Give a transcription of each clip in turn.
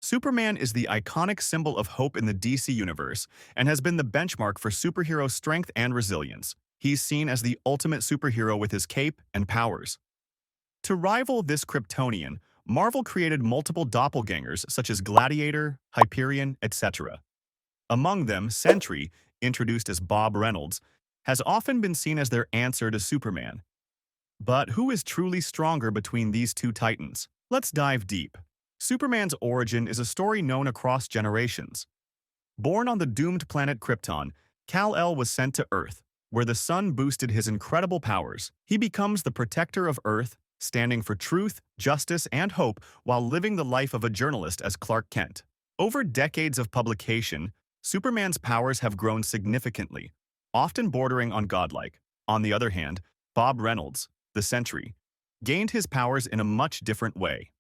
Superman is the iconic symbol of hope in the DC universe and has been the benchmark for superhero strength and resilience. He's seen as the ultimate superhero with his cape and powers. To rival this Kryptonian, Marvel created multiple doppelgangers such as Gladiator, Hyperion, etc. Among them, Sentry, introduced as Bob Reynolds, has often been seen as their answer to Superman. But who is truly stronger between these two titans? Let's dive deep. Superman's origin is a story known across generations. Born on the doomed planet Krypton, Kal-El was sent to Earth, where the sun boosted his incredible powers. He becomes the protector of Earth, standing for truth, justice, and hope while living the life of a journalist as Clark Kent. Over decades of publication, Superman's powers have grown significantly, often bordering on godlike. On the other hand, Bob Reynolds, the Sentry, gained his powers in a much different way.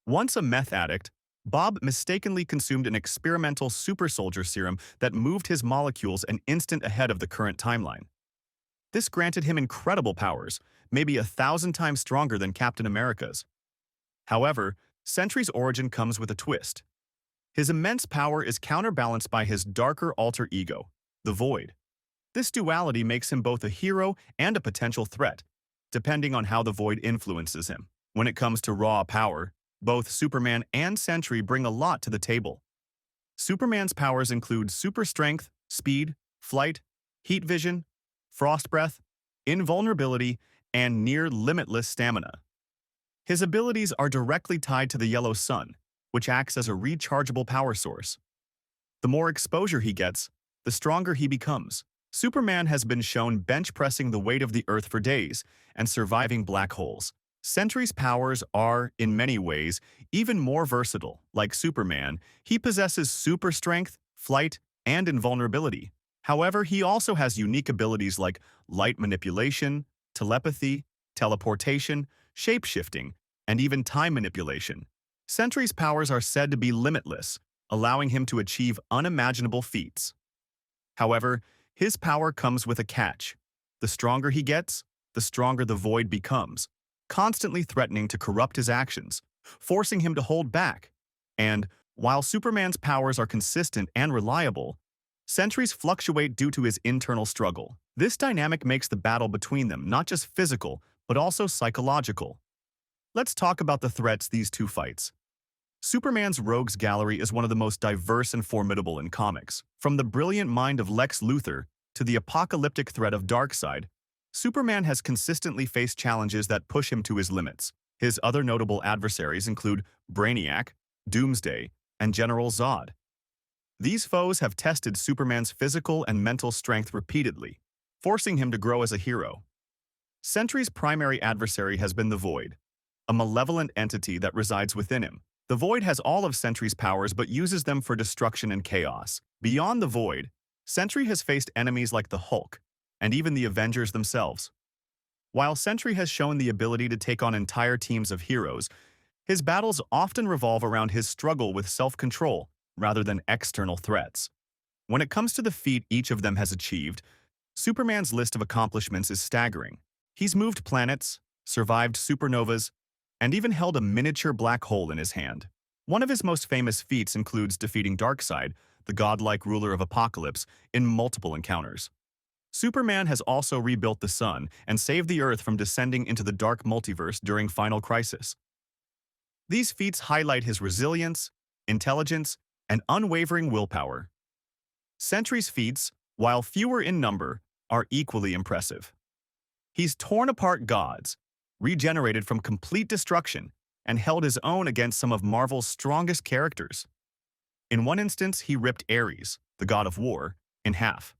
Once a meth addict, Bob mistakenly consumed an experimental super-soldier serum that moved his molecules an instant ahead of the current timeline. This granted him incredible powers, maybe 1,000 times stronger than Captain America's. However, Sentry's origin comes with a twist. His immense power is counterbalanced by his darker alter ego, the Void. This duality makes him both a hero and a potential threat, depending on how the Void influences him. When it comes to raw power, both Superman and Sentry bring a lot to the table. Superman's powers include super strength, speed, flight, heat vision, frost breath, invulnerability, and near-limitless stamina. His abilities are directly tied to the yellow sun, which acts as a rechargeable power source. The more exposure he gets, the stronger he becomes. Superman has been shown bench-pressing the weight of the Earth for days and surviving black holes. Sentry's powers are, in many ways, even more versatile. Like Superman, he possesses super strength, flight, and invulnerability. However, he also has unique abilities like light manipulation, telepathy, teleportation, shape-shifting, and even time manipulation. Sentry's powers are said to be limitless, allowing him to achieve unimaginable feats. However, his power comes with a catch. The stronger he gets, the stronger the Void becomes, constantly threatening to corrupt his actions, forcing him to hold back. And, while Superman's powers are consistent and reliable, Sentry's fluctuate due to his internal struggle. This dynamic makes the battle between them not just physical, but also psychological. Let's talk about the threats these two fights. Superman's rogues gallery is one of the most diverse and formidable in comics. From the brilliant mind of Lex Luthor to the apocalyptic threat of Darkseid, Superman has consistently faced challenges that push him to his limits. His other notable adversaries include Brainiac, Doomsday, and General Zod. These foes have tested Superman's physical and mental strength repeatedly, forcing him to grow as a hero. Sentry's primary adversary has been the Void, a malevolent entity that resides within him. The Void has all of Sentry's powers but uses them for destruction and chaos. Beyond the Void, Sentry has faced enemies like the Hulk, and even the Avengers themselves. While Sentry has shown the ability to take on entire teams of heroes, his battles often revolve around his struggle with self-control rather than external threats. When it comes to the feat each of them has achieved, Superman's list of accomplishments is staggering. He's moved planets, survived supernovas, and even held a miniature black hole in his hand. One of his most famous feats includes defeating Darkseid, the godlike ruler of Apocalypse, in multiple encounters. Superman has also rebuilt the sun and saved the Earth from descending into the dark multiverse during Final Crisis. These feats highlight his resilience, intelligence, and unwavering willpower. Sentry's feats, while fewer in number, are equally impressive. He's torn apart gods, regenerated from complete destruction, and held his own against some of Marvel's strongest characters. In one instance, he ripped Ares, the god of war, in half.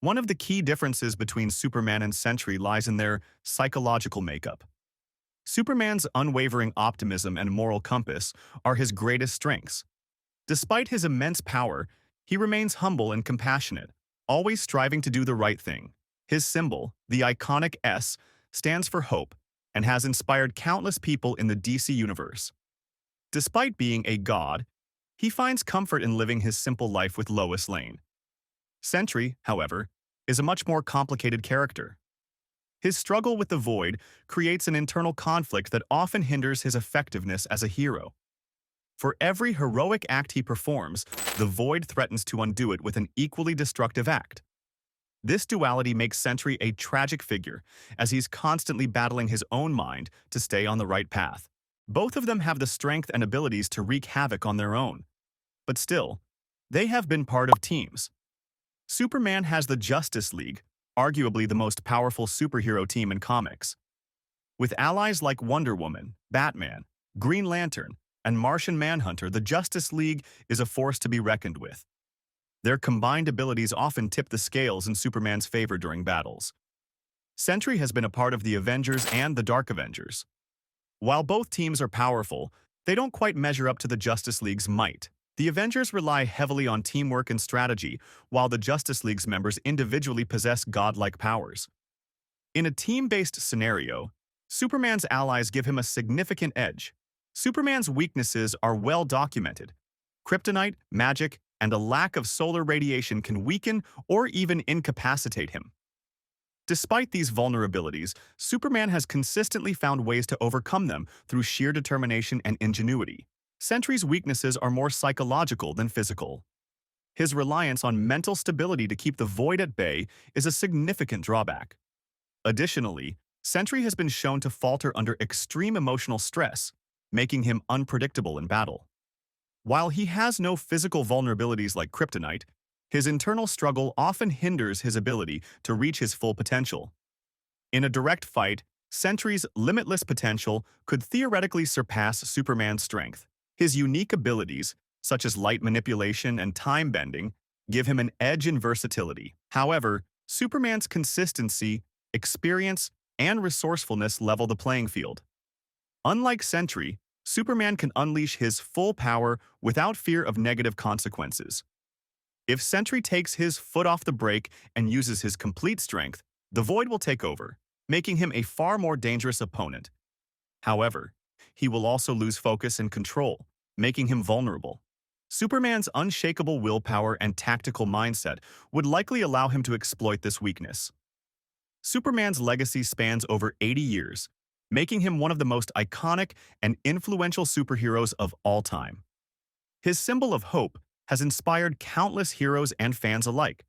One of the key differences between Superman and Sentry lies in their psychological makeup. Superman's unwavering optimism and moral compass are his greatest strengths. Despite his immense power, he remains humble and compassionate, always striving to do the right thing. His symbol, the iconic S, stands for hope and has inspired countless people in the DC universe. Despite being a god, he finds comfort in living his simple life with Lois Lane. Sentry, however, is a much more complicated character. His struggle with the Void creates an internal conflict that often hinders his effectiveness as a hero. For every heroic act he performs, the Void threatens to undo it with an equally destructive act. This duality makes Sentry a tragic figure, as he's constantly battling his own mind to stay on the right path. Both of them have the strength and abilities to wreak havoc on their own. But still, they have been part of teams. Superman has the Justice League, arguably the most powerful superhero team in comics. With allies like Wonder Woman, Batman, Green Lantern, and Martian Manhunter, the Justice League is a force to be reckoned with. Their combined abilities often tip the scales in Superman's favor during battles. Sentry has been a part of the Avengers and the Dark Avengers. While both teams are powerful, they don't quite measure up to the Justice League's might. The Avengers rely heavily on teamwork and strategy, while the Justice League's members individually possess godlike powers. In a team-based scenario, Superman's allies give him a significant edge. Superman's weaknesses are well documented. Kryptonite, magic, and a lack of solar radiation can weaken or even incapacitate him. Despite these vulnerabilities, Superman has consistently found ways to overcome them through sheer determination and ingenuity. Sentry's weaknesses are more psychological than physical. His reliance on mental stability to keep the Void at bay is a significant drawback. Additionally, Sentry has been shown to falter under extreme emotional stress, making him unpredictable in battle. While he has no physical vulnerabilities like Kryptonite, his internal struggle often hinders his ability to reach his full potential. In a direct fight, Sentry's limitless potential could theoretically surpass Superman's strength. His unique abilities, such as light manipulation and time bending, give him an edge in versatility. However, Superman's consistency, experience, and resourcefulness level the playing field. Unlike Sentry, Superman can unleash his full power without fear of negative consequences. If Sentry takes his foot off the brake and uses his complete strength, the Void will take over, making him a far more dangerous opponent. However, he will also lose focus and control, making him vulnerable. Superman's unshakable willpower and tactical mindset would likely allow him to exploit this weakness. Superman's legacy spans over 80 years, making him one of the most iconic and influential superheroes of all time. His symbol of hope has inspired countless heroes and fans alike.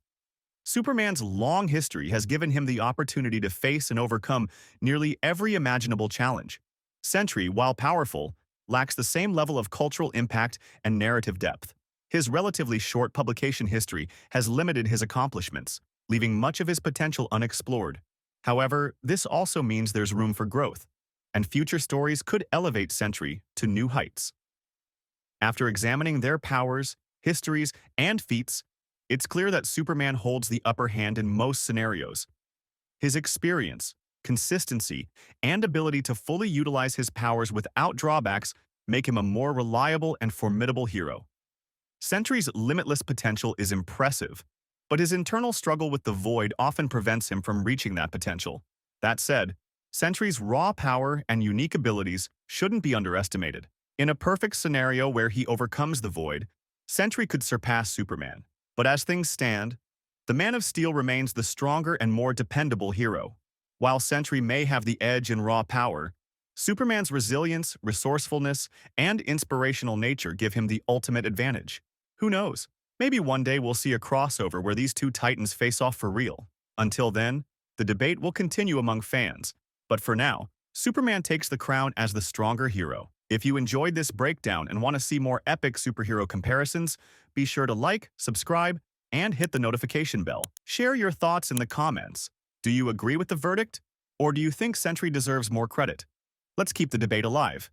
Superman's long history has given him the opportunity to face and overcome nearly every imaginable challenge. Sentry, while powerful, lacks the same level of cultural impact and narrative depth. His relatively short publication history has limited his accomplishments, leaving much of his potential unexplored. However, this also means there's room for growth, and future stories could elevate Sentry to new heights. After examining their powers, histories, and feats, it's clear that Superman holds the upper hand in most scenarios. His experience, consistency, and ability to fully utilize his powers without drawbacks make him a more reliable and formidable hero. Sentry's limitless potential is impressive, but his internal struggle with the Void often prevents him from reaching that potential. That said, Sentry's raw power and unique abilities shouldn't be underestimated. In a perfect scenario where he overcomes the Void, Sentry could surpass Superman. But as things stand, the Man of Steel remains the stronger and more dependable hero. While Sentry may have the edge in raw power, Superman's resilience, resourcefulness, and inspirational nature give him the ultimate advantage. Who knows? Maybe one day we'll see a crossover where these two titans face off for real. Until then, the debate will continue among fans. But for now, Superman takes the crown as the stronger hero. If you enjoyed this breakdown and want to see more epic superhero comparisons, be sure to like, subscribe, and hit the notification bell. Share your thoughts in the comments. Do you agree with the verdict? Or do you think Sentry deserves more credit? Let's keep the debate alive.